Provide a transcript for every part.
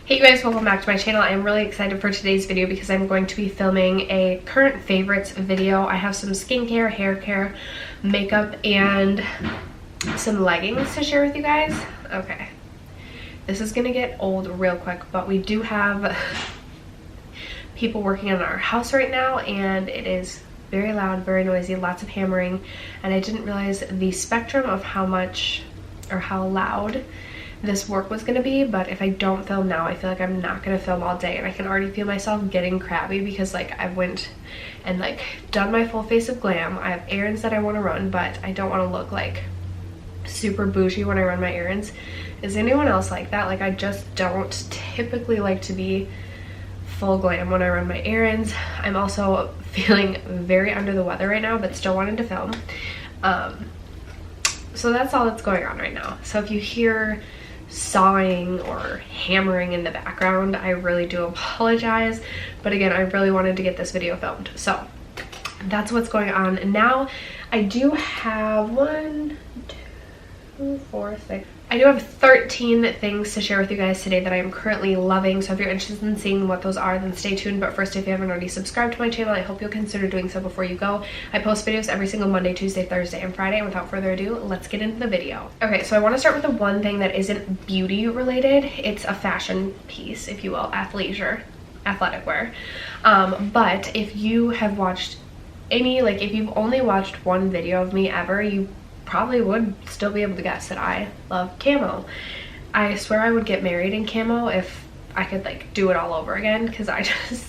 Hey guys, welcome back to my channel. I'm really excited for today's video because I'm going to be filming a current favorites video. I have some skincare, hair care, makeup, and some leggings to share with you guys. Okay, this is gonna get old real quick, but we do have people working on our house right now and it is very loud, very noisy, lots of hammering, and I didn't realize the spectrum of how much or how loud this work was gonna be. But if I don't film now, I feel like I'm not gonna film all day, and I can already feel myself getting crabby because like I went and like done my full face of glam. I have errands that I want to run, but I don't want to look like super bougie when I run my errands. Is anyone else like that? Like I just don't typically like to be full glam when I run my errands. I'm also feeling very under the weather right now, but still wanted to film. So that's all that's going on right now. So if you hear sawing or hammering in the background, I really do apologize, but again, I really wanted to get this video filmed, so that's what's going on now. I do have 13 things to share with you guys today that I am currently loving, so if you're interested in seeing what those are, then stay tuned. But first, if you haven't already subscribed to my channel, I hope you'll consider doing so before you go. I post videos every single Monday, Tuesday, Thursday, and Friday, and without further ado, let's get into the video. Okay, so I want to start with the one thing that isn't beauty related. It's a fashion piece, if you will, athleisure, athletic wear. But if you have watched any, like if you've only watched one video of me ever, you probably would still be able to guess that I love camo. I swear I would get married in camo if I could like do it all over again, because I just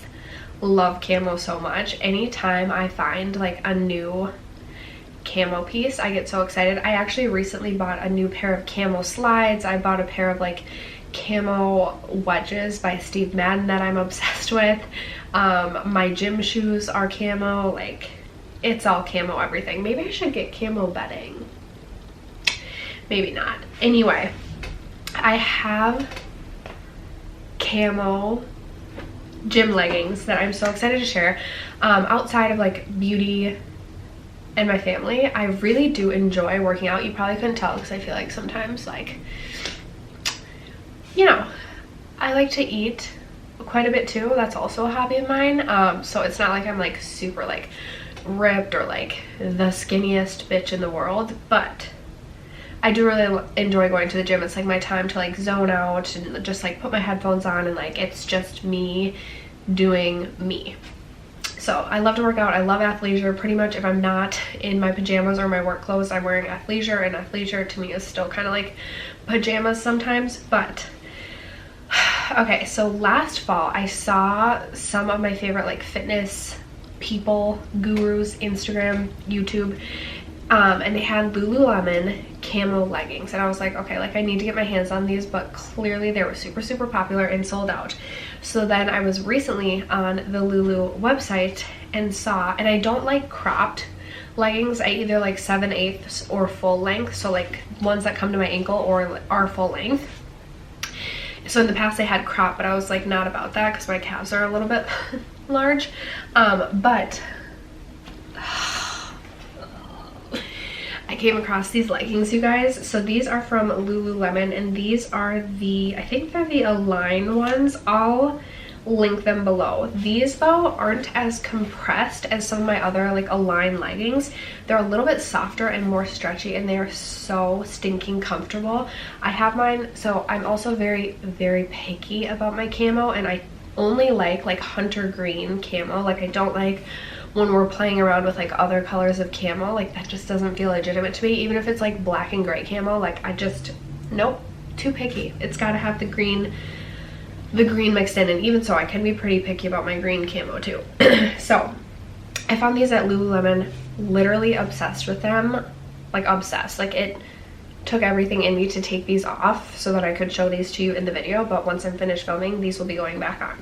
love camo so much. Anytime I find like a new camo piece, I get so excited. I actually recently bought a new pair of camo slides. I bought a pair of like camo wedges by Steve Madden that I'm obsessed with. My gym shoes are camo. Like it's all camo everything. Maybe I should get camo bedding. Maybe not. Anyway, I have camo gym leggings that I'm so excited to share. Outside of like beauty and my family, I really do enjoy working out. You probably couldn't tell because I feel like sometimes like, you know, I like to eat quite a bit too. That's also a hobby of mine. So it's not like I'm like super like ripped or like the skinniest bitch in the world, but I do really enjoy going to the gym. It's like my time to like zone out and just like put my headphones on and like it's just me doing me. So I love to work out. I love athleisure. Pretty much if I'm not in my pajamas or my work clothes, I'm wearing athleisure, and athleisure to me is still kind of like pajamas sometimes. But okay, so last fall I saw some of my favorite like fitness people, gurus, Instagram, YouTube, and they had Lululemon camo leggings, and I was like, okay, like I need to get my hands on these, but clearly they were super popular and sold out. So then I was recently on the Lulu website and saw, and I don't like cropped leggings. I either like 7/8 or full length, so like ones that come to my ankle or are full length. So in the past they had crop, but I was like not about that because my calves are a little bit large. But I came across these leggings, you guys. So these are from Lululemon, and these are the, I think they're the Align ones. I'll link them below. These though aren't as compressed as some of my other like Align leggings. They're a little bit softer and more stretchy, and they are so stinking comfortable. I have mine, so I'm also very picky about my camo, and I only like hunter green camo. Like I don't like when we're playing around with like other colors of camo. Like that just doesn't feel legitimate to me. Even if it's like black and gray camo, like I just, nope, too picky. It's got to have the green mixed in, and even so I can be pretty picky about my green camo too. So I found these at Lululemon, literally obsessed with them, like obsessed. Like it took everything in me to take these off so that I could show these to you in the video, but once I'm finished filming, these will be going back on.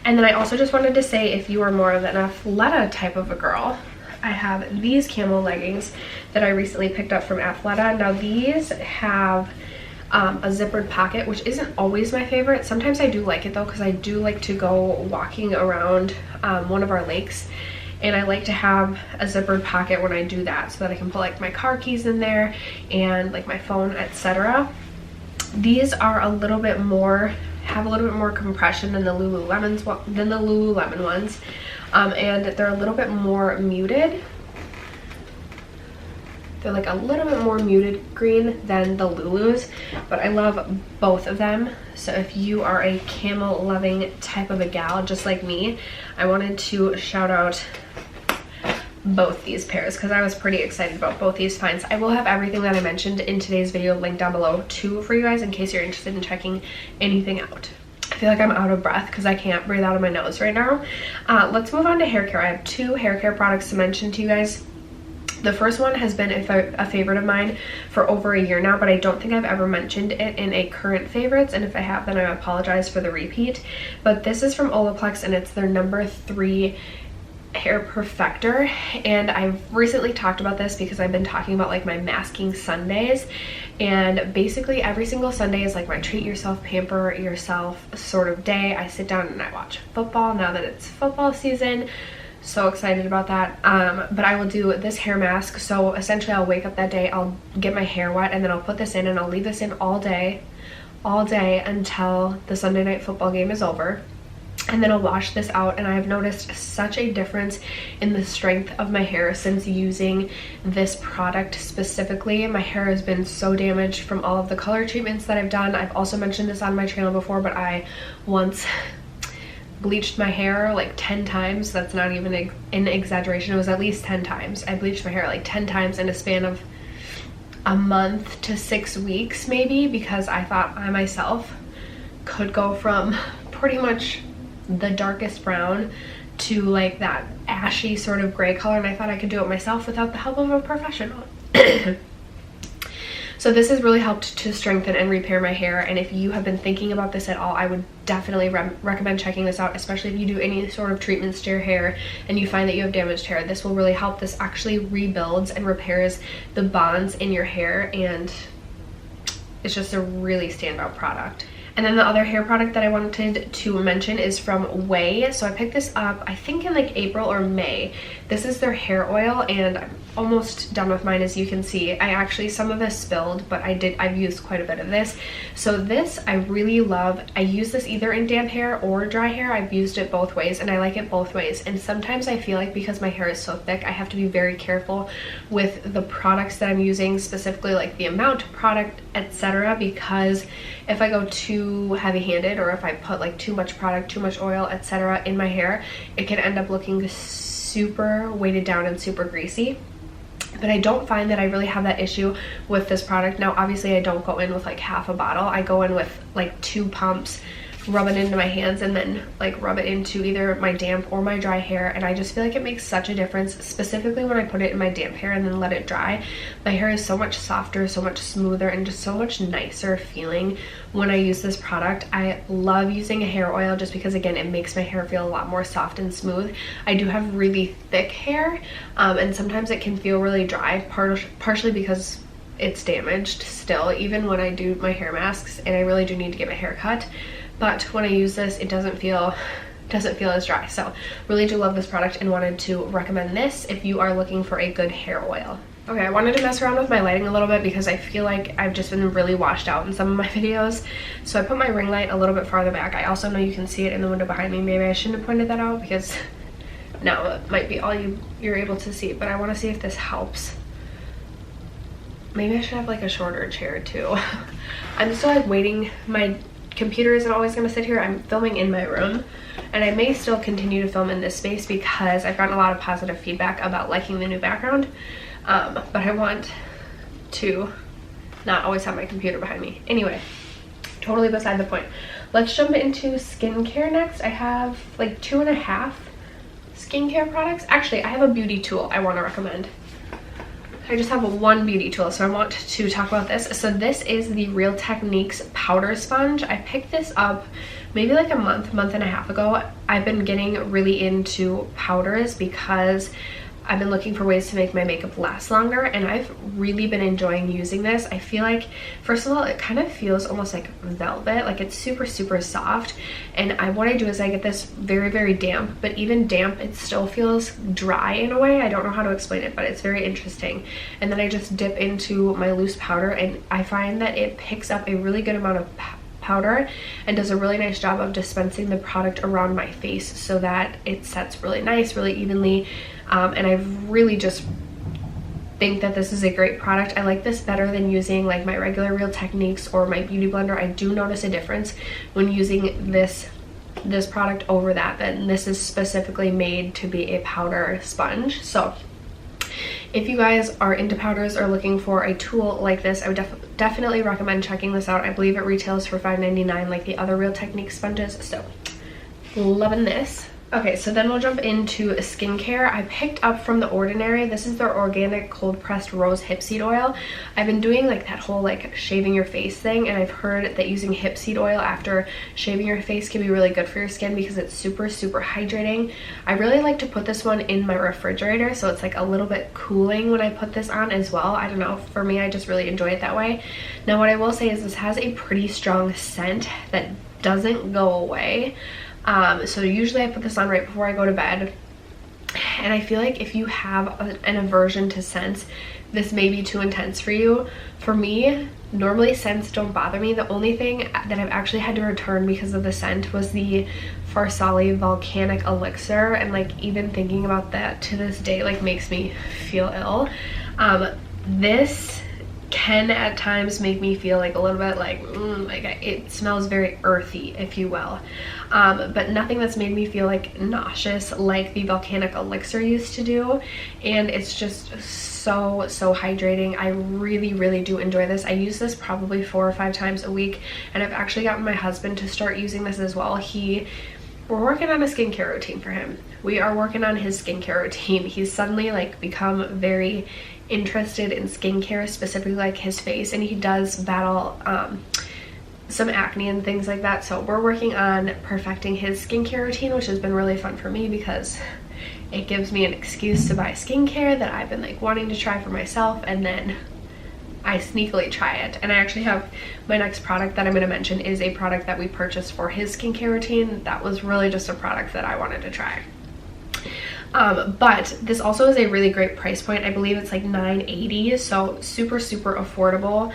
And then I also just wanted to say, if you are more of an Athleta type of a girl, I have these camo leggings that I recently picked up from Athleta. Now these have a zippered pocket, which isn't always my favorite. Sometimes I do like it though, because I do like to go walking around one of our lakes, and I like to have a zippered pocket when I do that so that I can put like my car keys in there and like my phone, etc. These are a little bit more have a little bit more compression than the Lululemon ones, and they're a little bit more muted. They're like a little bit more muted green than the Lulus, but I love both of them. So if you are a camo loving type of a gal just like me, I wanted to shout out both these pairs because I was pretty excited about both these finds. I will have everything that I mentioned in today's video linked down below too for you guys in case you're interested in checking anything out. I feel like I'm out of breath because I can't breathe out of my nose right now. Let's move on to hair care. I have two hair care products to mention to you guys. The first one has been a favorite of mine for over a year now, but I don't think I've ever mentioned it in a current favorites, and if I have, then I apologize for the repeat. But this is from Olaplex, and it's their number 3 hair perfector, and I've recently talked about this because I've been talking about like my masking Sundays, and basically every single Sunday is like my treat yourself, pamper yourself sort of day. I sit down and I watch football now that it's football season. So excited about that. But I will do this hair mask. So essentially I'll wake up that day, I'll get my hair wet, and then I'll put this in, and I'll leave this in all day until the Sunday night football game is over. And then I'll wash this out, and I have noticed such a difference in the strength of my hair since using this product specifically. My hair has been so damaged from all of the color treatments that I've done. I've also mentioned this on my channel before, but I once bleached my hair like 10 times. That's not even an exaggeration. It was at least 10 times. I bleached my hair like 10 times in a span of a month to 6 weeks maybe, because I thought I myself could go from pretty much the darkest brown to like that ashy sort of gray color, and I thought I could do it myself without the help of a professional. So this has really helped to strengthen and repair my hair, and if you have been thinking about this at all, I would definitely recommend checking this out, especially if you do any sort of treatments to your hair and you find that you have damaged hair. This will really help. This actually rebuilds and repairs the bonds in your hair, and it's just a really standout product. And then the other hair product that I wanted to mention is from Ouai. So I picked this up, I think in like April or May. This is their hair oil, and I'm almost done with mine, as you can see. Some of this spilled, but I've used quite a bit of this. So this I really love. I use this either in damp hair or dry hair. I've used it both ways, and I like it both ways. And sometimes I feel like because my hair is so thick, I have to be very careful with the products that I'm using, specifically like the amount of product, etc. Because if I go too heavy-handed, or if I put like too much product, too much oil, etc. in my hair, it can end up looking super weighted down and super greasy. But I don't find that I really have that issue with this product. Now obviously I don't go in with like half a bottle. I go in with like 2 pumps, rub it into my hands, and then like rub it into either my damp or my dry hair, and I just feel like it makes such a difference, specifically when I put it in my damp hair and then let it dry. My hair is so much softer, so much smoother, and just so much nicer feeling when I use this product. I love using a hair oil just because, again, it makes my hair feel a lot more soft and smooth. I do have really thick hair, and sometimes it can feel really dry, partially because it's damaged still, even when I do my hair masks, and I really do need to get my hair cut. But when I use this, it doesn't feel as dry. So really do love this product and wanted to recommend this if you are looking for a good hair oil. Okay, I wanted to mess around with my lighting a little bit because I feel like I've just been really washed out in some of my videos. So I put my ring light a little bit farther back. I also know you can see it in the window behind me. Maybe I shouldn't have pointed that out because now it might be all you're able to see. But I want to see if this helps. Maybe I should have like a shorter chair too. I'm still like waiting. My computer isn't always going to sit here. I'm filming in my room, and I may still continue to film in this space because I've gotten a lot of positive feedback about liking the new background, but I want to not always have my computer behind me. Anyway, totally beside the point. Let's jump into skincare next. I have like 2.5 skincare products. Actually, I have a beauty tool I want to recommend. I just have one beauty tool, so I want to talk about this. So this is the Real Techniques powder sponge. I picked this up maybe like a month and a half ago. I've been getting really into powders because I've been looking for ways to make my makeup last longer, and I've really been enjoying using this. I feel like, first of all, it kind of feels almost like velvet, like it's super soft, and what I do is I get this very damp, but even damp, it still feels dry in a way. I don't know how to explain it, but it's very interesting. And then I just dip into my loose powder, and I find that it picks up a really good amount of powder and does a really nice job of dispensing the product around my face so that it sets really nice, really evenly. And I really just think that this is a great product. I like this better than using like my regular Real Techniques or my beauty blender. I do notice a difference when using this product over that, and this is specifically made to be a powder sponge. So if you guys are into powders or looking for a tool like this, I would definitely recommend checking this out. I believe it retails for $5.99 like the other Real Techniques sponges, so loving this. Okay, so then we'll jump into skincare. I picked up from The Ordinary. This is their organic cold pressed rose hip seed oil. I've been doing like that whole like shaving your face thing, and I've heard that using hip seed oil after shaving your face can be really good for your skin because it's super hydrating. I really like to put this one in my refrigerator, so it's like a little bit cooling when I put this on as well. I don't know, for me, I just really enjoy it that way. Now what I will say is this has a pretty strong scent that doesn't go away. So usually I put this on right before I go to bed, and I feel like if you have an aversion to scents, this may be too intense for you. For me, normally scents don't bother me. The only thing that I've actually had to return because of the scent was the Farsali Volcanic Elixir, and like even thinking about that to this day like makes me feel ill. This can at times make me feel like a little bit like it smells very earthy, if you will, but nothing that's made me feel like nauseous like the Volcanic Elixir used to do. And it's just so hydrating. I really do enjoy this. I use this probably 4 or 5 times a week, and I've actually gotten my husband to start using this as well. We're working on a skincare routine for him. We are working on his skincare routine. He's suddenly like become very interested in skincare, specifically like his face, and he does battle some acne and things like that. So we're working on perfecting his skincare routine, which has been really fun for me because it gives me an excuse to buy skincare that I've been like wanting to try for myself, and then I sneakily try it. And I actually have my next product that I'm going to mention is a product that we purchased for his skincare routine. That was really just a product that I wanted to try. But this also is a really great price point. I believe it's like $9.80, so super affordable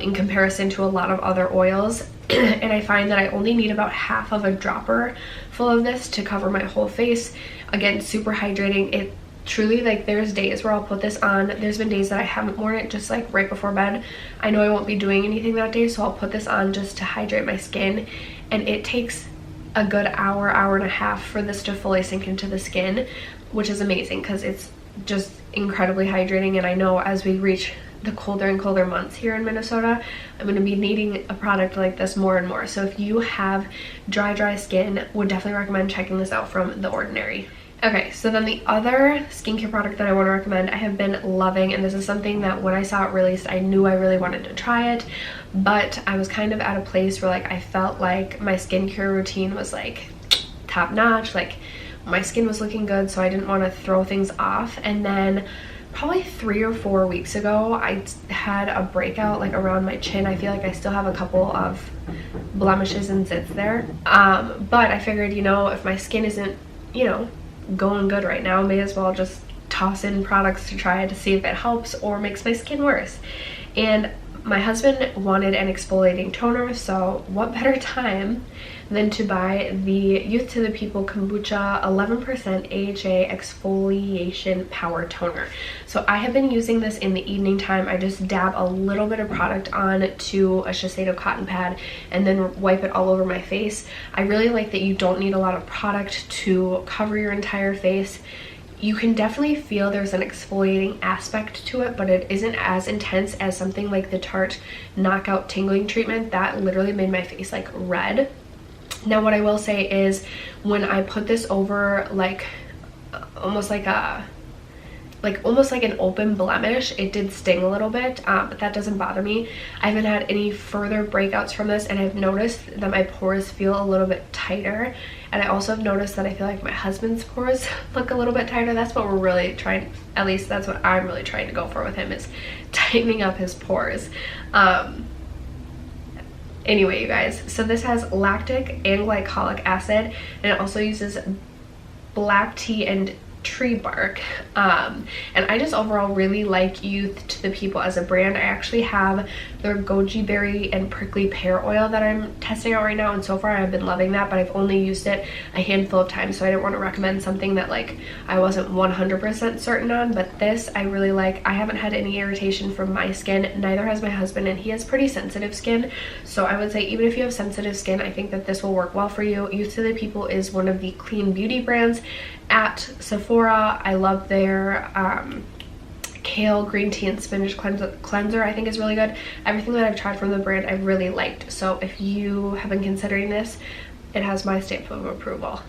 in comparison to a lot of other oils. And I find that I only need about half of a dropper full of this to cover my whole face. Again, super hydrating. It truly, like, there's days where I'll put this on. There's been days that I haven't worn it just like right before bed. I know I won't be doing anything that day, so I'll put this on just to hydrate my skin, and it takes a good hour and a half for this to fully sink into the skin, which is amazing because it's just incredibly hydrating. And I know as we reach the colder and colder months here in Minnesota, I'm going to be needing a product like this more and more. So if you have dry skin, would definitely recommend checking this out from The Ordinary. Okay, so then the other skincare product that I want to recommend, I have been loving, and this is something that when I saw it released, I knew I really wanted to try it, but I was kind of at a place where like I felt like my skincare routine was like top notch, like my skin was looking good, so I didn't want to throw things off. And then probably 3 or 4 weeks ago, I had a breakout like around my chin. I feel like I still have a couple of blemishes and zits there, but I figured, you know, if my skin isn't, you know, going good right now, may as well just toss in products to try to see if it helps or makes my skin worse. And my husband wanted an exfoliating toner, so what better time than to buy the Youth to the People Kombucha 11% AHA exfoliation power toner. So I have been using this in the evening time. I just dab a little bit of product on to a Shiseido cotton pad and then wipe it all over my face. I really like that you don't need a lot of product to cover your entire face. You can definitely feel there's an exfoliating aspect to it, but it isn't as intense as something like the Tarte Knockout Tingling Treatment. That literally made my face like red. Now what I will say is when I put this over like almost like an open blemish, it did sting a little bit, but that doesn't bother me. I haven't had any further breakouts from this, and I've noticed that my pores feel a little bit tighter. And I also have noticed that I feel like my husband's pores look a little bit tighter. That's what we're really trying, at least that's what I'm really trying to go for with him, is tightening up his pores. Anyway, you guys, so this has lactic and glycolic acid, and it also uses black tea and tree bark, and I just overall really like Youth to the People as a brand. I actually have their goji berry and prickly pear oil that I'm testing out right now, and so far I've been loving that, but I've only used it a handful of times, so I didn't want to recommend something that like I wasn't 100% certain on. But this I really like. I haven't had any irritation from my skin, neither has my husband, and he has pretty sensitive skin, so I would say even if you have sensitive skin, I think that this will work well for you. Youth to the People is one of the clean beauty brands at Sephora. I love their kale, green tea, and spinach cleanser. I think is really good. Everything that I've tried from the brand I really liked, so if you have been considering this, it has my stamp of approval.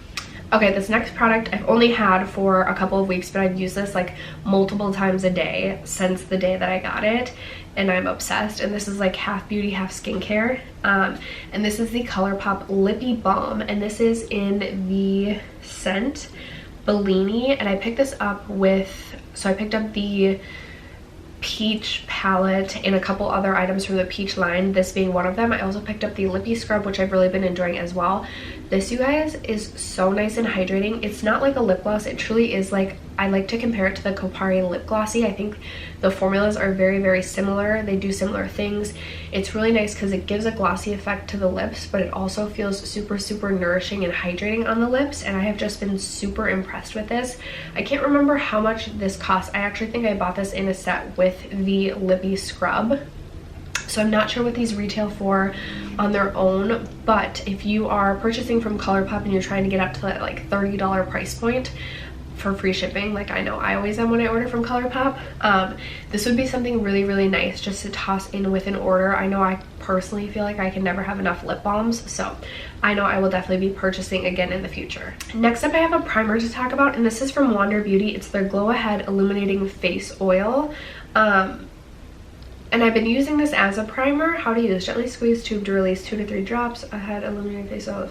Okay, this next product I've only had for a couple of weeks, but I've used this like multiple times a day since the day that I got it, and I'm obsessed. And this is like half beauty, half skincare. And this is the ColourPop Lippy Balm, and this is in the scent Bellini, and I picked this up with, so I picked up the peach palette and a couple other items from the peach line, this being one of them. I also picked up the lippy scrub, which I've really been enjoying as well. This, you guys, is so nice and hydrating. It's not like a lip gloss, it truly is like, I like to compare it to the Kopari Lip Glossy. I think the formulas are very, very similar. They do similar things. It's really nice because it gives a glossy effect to the lips, but it also feels super, super nourishing and hydrating on the lips, and I have just been super impressed with this. I can't remember how much this costs. I actually think I bought this in a set with the lippy scrub, so I'm not sure what these retail for on their own, but if you are purchasing from ColourPop and you're trying to get up to that like $30 price point for free shipping, like I know I always am when I order from ColourPop, this would be something really, really nice just to toss in with an order. I know I personally feel like I can never have enough lip balms, so I know I will definitely be purchasing again in the future. Next up, I have a primer to talk about, and this is from Wander Beauty. It's their Glow Ahead Illuminating Face Oil. And I've been using this as a primer. How to use: gently squeeze tube to release 2 to 3 drops. Ahead Illuminating Face Oil.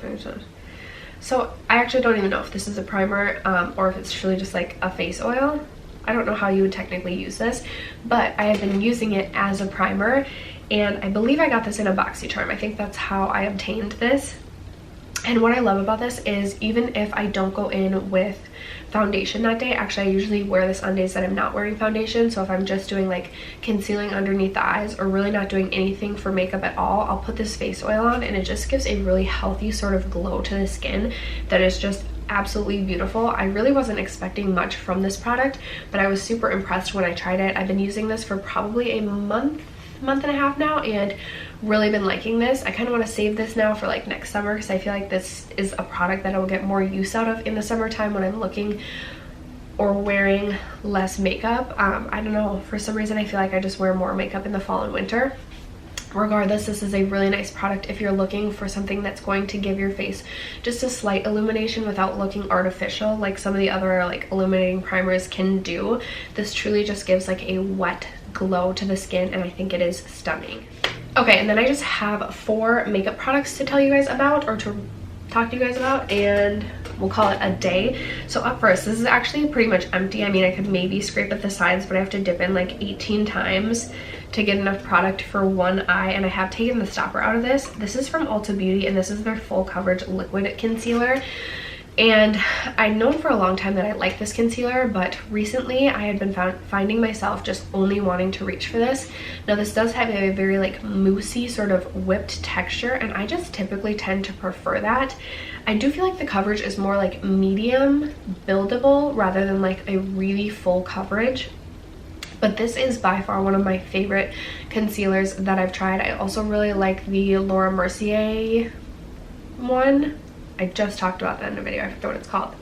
So I actually don't even know if this is a primer or if it's truly just like a face oil. I don't know how you would technically use this, but I have been using it as a primer, and I believe I got this in a BoxyCharm. I think that's how I obtained this. And what I love about this is even if I don't go in with foundation that day, actually I usually wear this on days that I'm not wearing foundation, so if I'm just doing like concealing underneath the eyes or really not doing anything for makeup at all, I'll put this face oil on, and it just gives a really healthy sort of glow to the skin that is just absolutely beautiful. I really wasn't expecting much from this product, but I was super impressed when I tried it. I've been using this for probably a month and a half now, and really been liking this. I kind of want to save this now for like next summer, because I feel like this is a product that I will get more use out of in the summertime when I'm looking or wearing less makeup. I don't know, for some reason I feel like I just wear more makeup in the fall and winter. Regardless, this is a really nice product if you're looking for something that's going to give your face just a slight illumination without looking artificial like some of the other like illuminating primers can do. This truly just gives like a wet glow to the skin, and I think it is stunning. Okay, and then I just have 4 makeup products to tell you guys about, or to talk to you guys about, and we'll call it a day. So up first, this is actually pretty much empty. I mean, I could maybe scrape at the sides, but I have to dip in like 18 times to get enough product for one eye, and I have taken the stopper out of this. This is from Ulta Beauty, and this is their full coverage liquid concealer. And I've known for a long time that I like this concealer, but recently I had been finding myself just only wanting to reach for this. Now this does have a very like moussey sort of whipped texture, and I just typically tend to prefer that. I do feel like the coverage is more like medium buildable rather than like a really full coverage. But this is by far one of my favorite concealers that I've tried. I also really like the Laura Mercier one. I just talked about that in a video, I forget what it's called.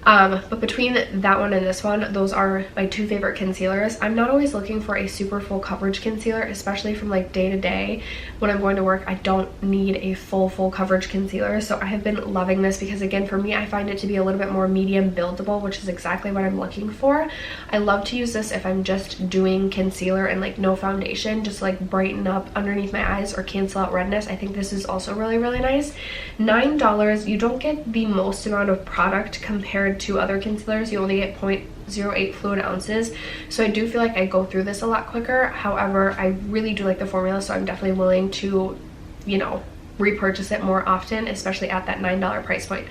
But between that one and this one, those are my 2 favorite concealers. I'm not always looking for a super full coverage concealer, especially from like day to day. When I'm going to work, I don't need a full coverage concealer. So I have been loving this because, again, for me, I find it to be a little bit more medium buildable, which is exactly what I'm looking for. I love to use this if I'm just doing concealer and like no foundation, just like brighten up underneath my eyes or cancel out redness. I think this is also really, really nice. $9. You don't get the most amount of product compared to other concealers. You only get 0.08 fluid ounces, so I do feel like I go through this a lot quicker. However, I really do like the formula, so I'm definitely willing to, you know, repurchase it more often, especially at that $9 price point,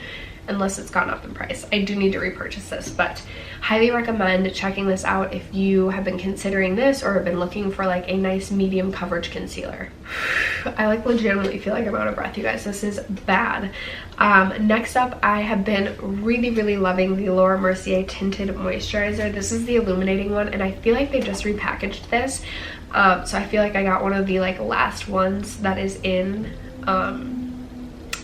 unless it's gone up in price. I do need to repurchase this, but highly recommend checking this out if you have been considering this or have been looking for like a nice medium coverage concealer. I like legitimately feel like I'm out of breath, you guys. This is bad. Next up, I have been really loving the Laura Mercier Tinted Moisturizer. This is the illuminating one, and I feel like they just repackaged this. So I feel like I got one of the like last ones that is in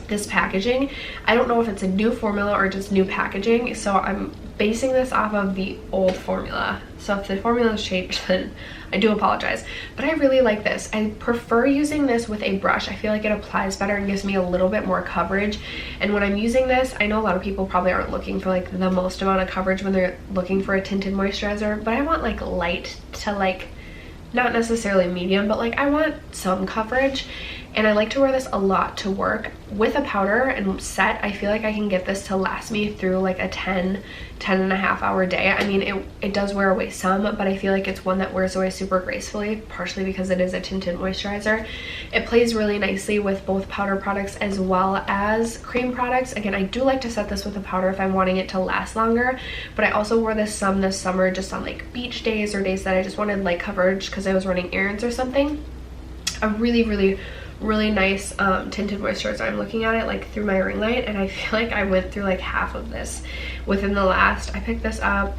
this packaging. I don't know if it's a new formula or just new packaging, so I'm basing this off of the old formula. So if the formula has changed, then I do apologize, but I really like this. I prefer using this with a brush. I feel like it applies better and gives me a little bit more coverage. And when I'm using this, I know a lot of people probably aren't looking for like the most amount of coverage when they're looking for a tinted moisturizer, but I want like light to like, not necessarily medium, but like I want some coverage. And I like to wear this a lot to work. With a powder and set, I feel like I can get this to last me through like a 10 and a half hour day. I mean, it does wear away some, but I feel like it's one that wears away super gracefully, partially because it is a tinted moisturizer. It plays really nicely with both powder products as well as cream products. Again, I do like to set this with a powder if I'm wanting it to last longer, but I also wore this some this summer just on like beach days or days that I just wanted light coverage because I was running errands or something. A really nice tinted moisturizer. I'm looking at it like through my ring light, and I feel like I went through like half of this within the last, I picked this up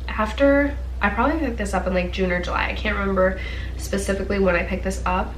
after, I probably picked this up in like June or July. I can't remember specifically when I picked this up,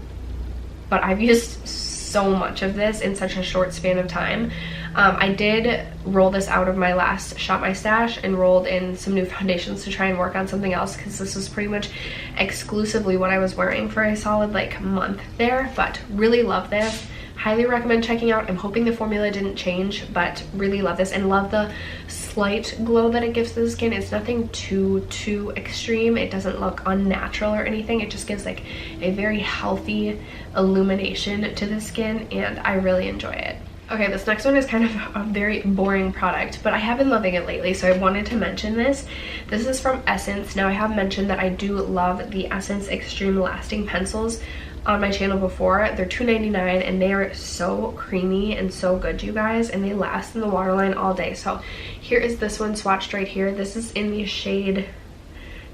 but I've used so much of this in such a short span of time. I did roll this out of my last Shop My Stash and rolled in some new foundations to try and work on something else, because this was pretty much exclusively what I was wearing for a solid like month there. But really love this. Highly recommend checking out. I'm hoping the formula didn't change, but really love this and love the slight glow that it gives to the skin. It's nothing too extreme. It doesn't look unnatural or anything. It just gives like a very healthy illumination to the skin, and I really enjoy it. Okay, this next one is kind of a very boring product, but I have been loving it lately, so I wanted to mention this. This is from Essence. Now, I have mentioned that I do love the Essence Extreme Lasting Pencils on my channel before. They're $2.99 and they are so creamy and so good, you guys, and they last in the waterline all day. So here is this one swatched right here. This is in the shade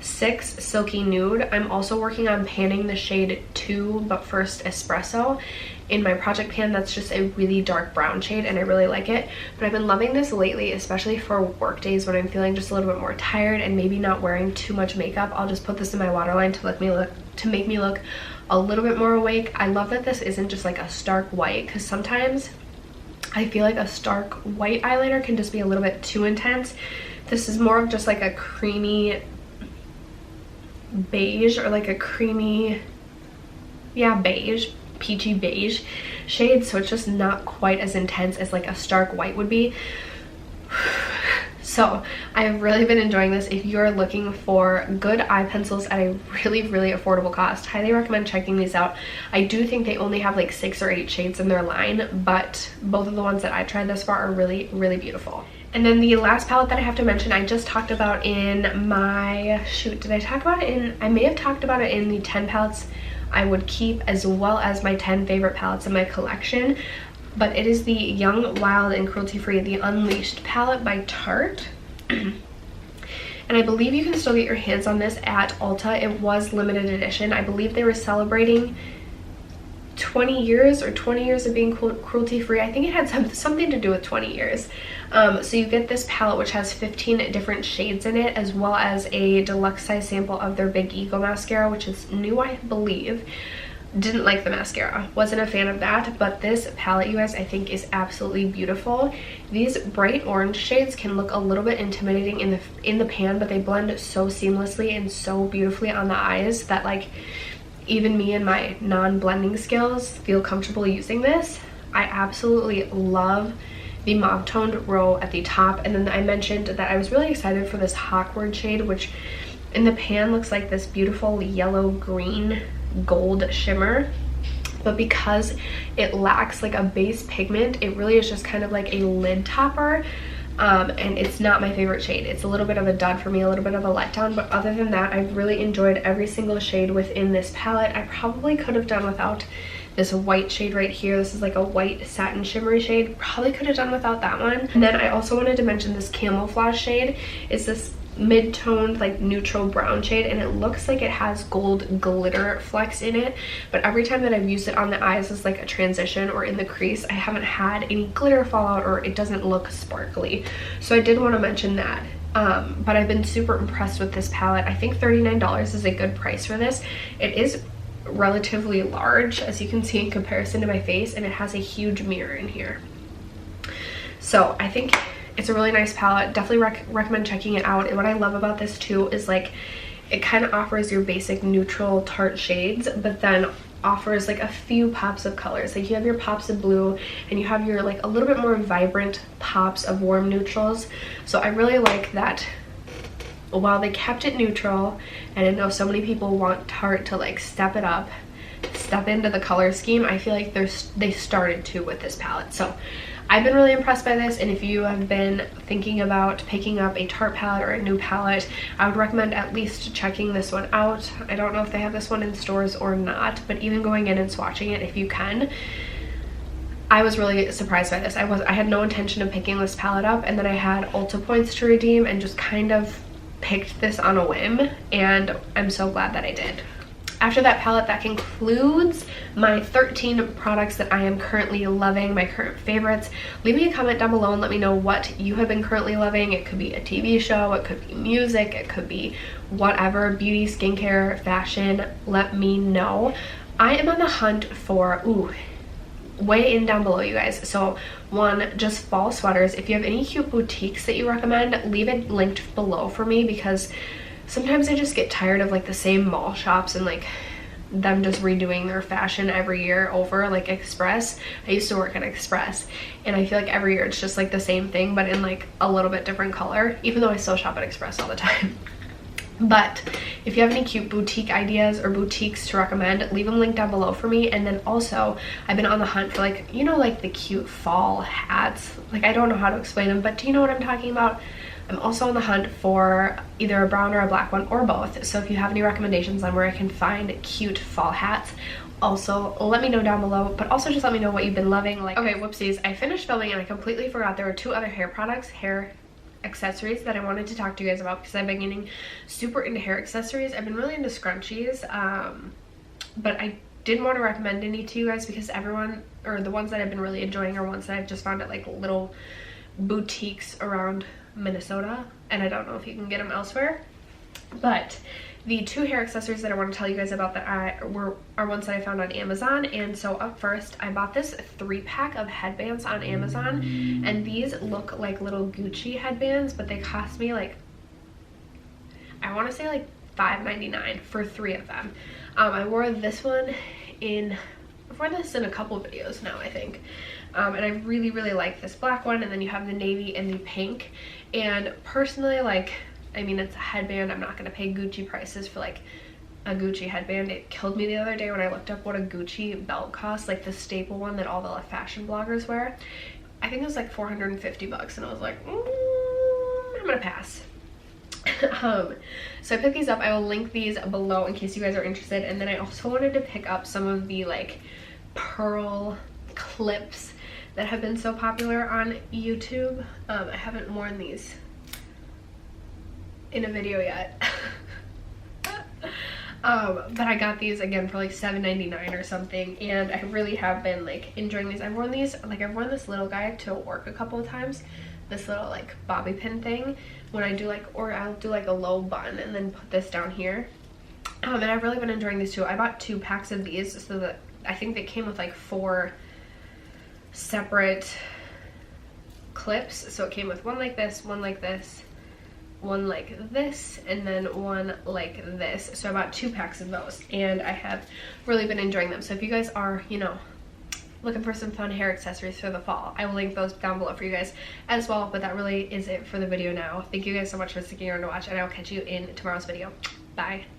6 Silky Nude. I'm also working on panning the shade 2 but first Espresso in my project pan. That's just a really dark brown shade and I really like it. But I've been loving this lately, especially for work days when I'm feeling just a little bit more tired and maybe not wearing too much makeup. I'll just put this in my waterline to make me look a little bit more awake. I love that this isn't just like a stark white, because sometimes I feel like a stark white eyeliner can just be a little bit too intense. This is more of just like a creamy beige, or like a creamy, yeah, beige, peachy beige shade, so it's just not quite as intense as like a stark white would be. So I've really been enjoying this. If you're looking for good eye pencils at a really affordable cost, highly recommend checking these out. I do think they only have like 6 or 8 shades in their line, but both of the ones that I've tried thus far are really beautiful. And then the last palette that I have to mention, I just talked about in my, shoot, did I talk about it in, I may have talked about it in the 10 palettes I would keep, as well as my 10 favorite palettes in my collection. But it is the Young, Wild, and Cruelty-Free, the Unleashed palette by Tarte. And I believe you can still get your hands on this at Ulta. It was limited edition. I believe they were celebrating 20 years or 20 years of being cruelty-free. I think it had something to do with 20 years. So you get this palette, which has 15 different shades in it, as well as a deluxe size sample of their Big Ego mascara, which is new, I believe. Didn't like the mascara, wasn't a fan of that, but this palette, you guys, I think is absolutely beautiful. These bright orange shades can look a little bit intimidating in the pan, but they blend so seamlessly and so beautifully on the eyes that like even me and my non-blending skills feel comfortable using this. I absolutely love the mauve toned row at the top, and then I mentioned that I was really excited for this Hawkward shade, which in the pan looks like this beautiful yellow green gold shimmer, but because it lacks like a base pigment, it really is just kind of like a lid topper, and it's not my favorite shade. It's a little bit of a dud for me, a little bit of a letdown, but other than that, I've really enjoyed every single shade within this palette. I probably could have done without this white shade right here. This is like a white satin shimmery shade. Probably could have done without that one. And then I also wanted to mention this camouflage shade. It's this mid-toned like neutral brown shade, and it looks like it has gold glitter flecks in it, but every time that I've used it on the eyes as like a transition or in the crease, I haven't had any glitter fallout or it doesn't look sparkly. So I did want to mention that. But I've been super impressed with this palette. I think $39 is a good price for this. It is relatively large, as you can see in comparison to my face, and it has a huge mirror in here. So I think it's a really nice palette. Definitely recommend checking it out. And what I love about this too is like it kind of offers your basic neutral Tarte shades, but then offers like a few pops of colors. Like you have your pops of blue and you have your like a little bit more vibrant pops of warm neutrals. So I really like that while they kept it neutral, and I know so many people want Tarte to like step it up, step into the color scheme, I feel like they started to with this palette. So I've been really impressed by this, and if you have been thinking about picking up a Tarte palette or a new palette, I would recommend at least checking this one out. I don't know if they have this one in stores or not, but even going in and swatching it if you can. I was really surprised by this. I had no intention of picking this palette up, and then I had Ulta points to redeem and just kind of picked this on a whim, and I'm so glad that I did. After that palette, that concludes my 13 products that I am currently loving, my current favorites. Leave me a comment down below and let me know what you have been currently loving. It could be a TV show, it could be music, it could be whatever, beauty, skincare, fashion. Let me know. I am on the hunt for, weigh in down below, you guys. So one, just fall sweaters. If you have any cute boutiques that you recommend, leave it linked below for me, because sometimes I just get tired of like the same mall shops and like them just redoing their fashion every year over. Like Express, I used to work at Express, and I feel like every year it's just like the same thing but in like a little bit different color, even though I still shop at Express all the time. But if you have any cute boutique ideas or boutiques to recommend, leave them linked down below for me. And then also, I've been on the hunt for like, you know, like the cute fall hats. Like I don't know how to explain them, but do you know what I'm talking about? I'm also on the hunt for either a brown or a black one, or both. So if you have any recommendations on where I can find cute fall hats, also let me know down below. But also just let me know what you've been loving. Like, okay, whoopsies, I finished filming and I completely forgot there were two other hair products, hair accessories, that I wanted to talk to you guys about, because I've been getting super into hair accessories. I've been really into scrunchies, but I didn't want to recommend any to you guys because everyone, or the ones that I've been really enjoying, are ones that I've just found at like little boutiques around Minnesota, and I don't know if you can get them elsewhere. But the two hair accessories that I want to tell you guys about that are ones that I found on Amazon. And so up first, I bought this 3-pack of headbands on Amazon, and these look like little Gucci headbands, but they cost me like, I want to say like $5.99 for 3 of them. I wore this one I've worn this in a couple videos now, I think. And I really, really like this black one, and then you have the navy and the pink. And personally, like, I mean, it's a headband. I'm not going to pay Gucci prices for like a Gucci headband. It killed me the other day when I looked up what a Gucci belt costs, like the staple one that all the fashion bloggers wear. I think it was like 450 bucks, and I was like, I'm gonna pass. So I picked these up. I will link these below in case you guys are interested. And then I also wanted to pick up some of the like pearl clips that have been so popular on YouTube. I haven't worn these in a video yet. But I got these again for like $7.99 or something, and I really have been like enjoying these. I've worn these, like I've worn this little guy to work a couple of times, this little like bobby pin thing when I do like, or I'll do like a low bun and then put this down here. And I've really been enjoying these too. I bought 2 packs of these, so that I think they came with like 4 separate clips. So it came with one like this, one like this, one like this, and then one like this. So I bought 2 packs of those, and I have really been enjoying them. So if you guys are, you know, looking for some fun hair accessories for the fall, I will link those down below for you guys as well. But that really is it for the video now. Thank you guys so much for sticking around to watch, and I'll catch you in tomorrow's video. Bye.